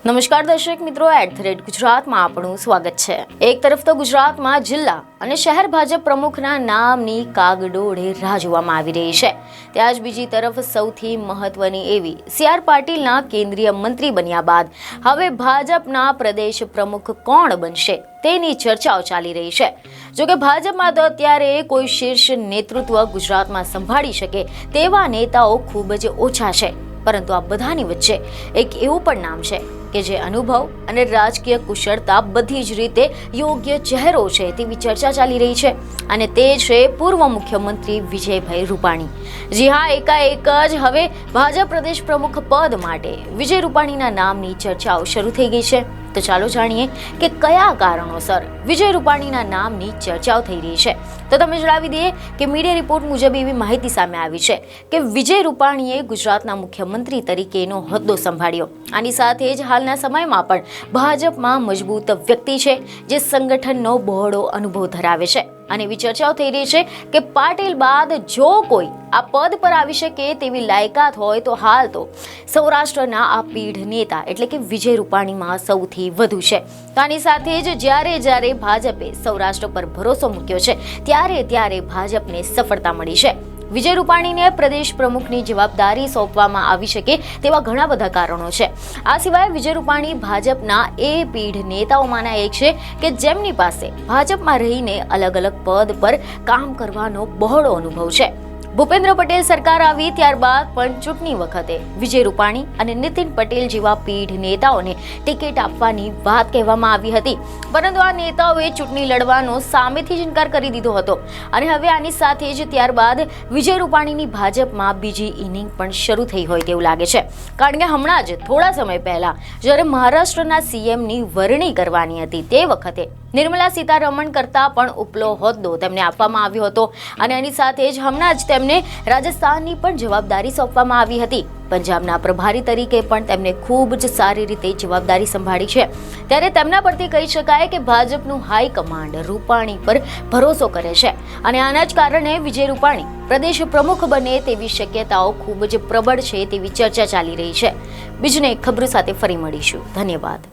નમસ્કાર દર્શક મિત્રો, @ગુજરાતમાં આપણું સ્વાગત છે। એક તરફ તો ગુજરાતમાં જિલ્લા અને શહેર ભાજપ પ્રમુખના નામની કાગડોળે રાહ જોવામાં આવી રહી છે, ત્યાં જ બીજી તરફ સૌથી મહત્વની એવી CR પાટીલના કેન્દ્રીય મંત્રી બન્યા બાદ હવે ભાજપના પ્રદેશ પ્રમુખ કોણ બનશે તેની ચર્ચાઓ ચાલી રહી છે। જોકે ભાજપમાં તો અત્યારે કોઈ શીર્ષ નેતૃત્વ ગુજરાતમાં સંભાળી શકે તેવા નેતાઓ ખૂબ જ ઓછા છે, પરંતુ આ બધાની વચ્ચે એક એવું પણ નામ છે કે જે અનુભવ અને રાજકીય કુશળતા બધી જ રીતે યોગ્ય ચહેરો છે તેવી ચર્ચા ચાલી રહી છે, અને તે છે પૂર્વ મુખ્યમંત્રી વિજયભાઈ રૂપાણી। જી હા, એકાએક જ હવે ભાજપ પ્રદેશ પ્રમુખ પદ માટે વિજય રૂપાણીના નામની ચર્ચાઓ શરૂ થઈ ગઈ છે। તો ચાલો જાણીએ કે કયા કારણોસર વિજય રૂપાણીના નામની ચર્ચાઓ થઈ રહી છે। તો તમે જણાવી દઈએ કે મીડિયા રિપોર્ટ મુજબ એવી માહિતી સામે આવી છે કે વિજય રૂપાણીએ ગુજરાતના મુખ્યમંત્રી તરીકેનો હોદ્દો સંભાળ્યો। આની સાથે જ હાલના સમયમાં પણ ભાજપમાં મજબૂત વ્યક્તિ છે જે સંગઠનનો બહોળો અનુભવ ધરાવે છે, અને એવી ચર્ચાઓ થઈ રહી છે કે પાટીલ બાદ જો કોઈ આ પદ પર આવી શકે તેવી લાયકાત હોય તો હાલ તો સૌરાષ્ટ્રના આ પીઢ નેતા એટલે કે વિજય રૂપાણીમાં સૌથી વધુ છે। તો આની સાથે જ જ્યારે ભાજપે સૌરાષ્ટ્ર પર ભરોસો મૂક્યો છે ત્યારે ભાજપને સફળતા મળી છે। વિજય રૂપાણીને પ્રદેશ પ્રમુખની જવાબદારી સોંપવામાં આવી શકે તેવા ઘણા બધા કારણો છે। આ સિવાય વિજય રૂપાણી ભાજપના એ પીઢ નેતાઓમાંના એક છે કે જેમની પાસે ભાજપમાં રહીને અલગ અલગ પદ પર કામ કરવાનો બહોળો અનુભવ છે। ભૂપેન્દ્ર પટેલ સરકાર આવી ત્યારબાદ પણ ચૂંટણી વખતે વિજય રૂપાણી અને નીતિન પટેલ જેવા પીઢ નેતાઓને ટિકિટ આપવાની વાત કહેવામાં આવી હતી, પરંતુ આ નેતાઓએ ચૂંટણી લડવાનો સામેથી જ ઇનકાર કરી દીધો હતો, અને હવે આની સાથે જ ત્યારબાદ વિજય રૂપાણીની ભાજપમાં બીજી ઇનિંગ પણ શરૂ થઈ હોય તેવું લાગે છે, કારણ કે હમણાં જ થોડા સમય પહેલા જ્યારે મહારાષ્ટ્રના CMની વરણી કરવાની હતી તે વખતે નિર્મલા સીતારમણ કરતા પણ ઉપલો હોદ્દો તેમને આપવામાં આવ્યો હતો, અને એની સાથે જ હમણાં જ તેમને રાજસ્થાનની પણ જવાબદારી સોંપવામાં આવી હતી। પંજાબના પ્રભારી તરીકે પણ તેમને ખૂબ જ સારી રીતે જવાબદારી સંભાળી છે, ત્યારે તેમના પરથી કહી શકાય કે ભાજપનું હાઈકમાન્ડ રૂપાણી પર ભરોસો કરે છે, અને આના જ કારણે વિજય રૂપાણી પ્રદેશ પ્રમુખ બને તેવી શક્યતાઓ ખૂબ જ પ્રબળ છે તેવી ચર્ચા ચાલી રહી છે। બીજને ખબરો સાથે ફરી મળીશું। ધન્યવાદ।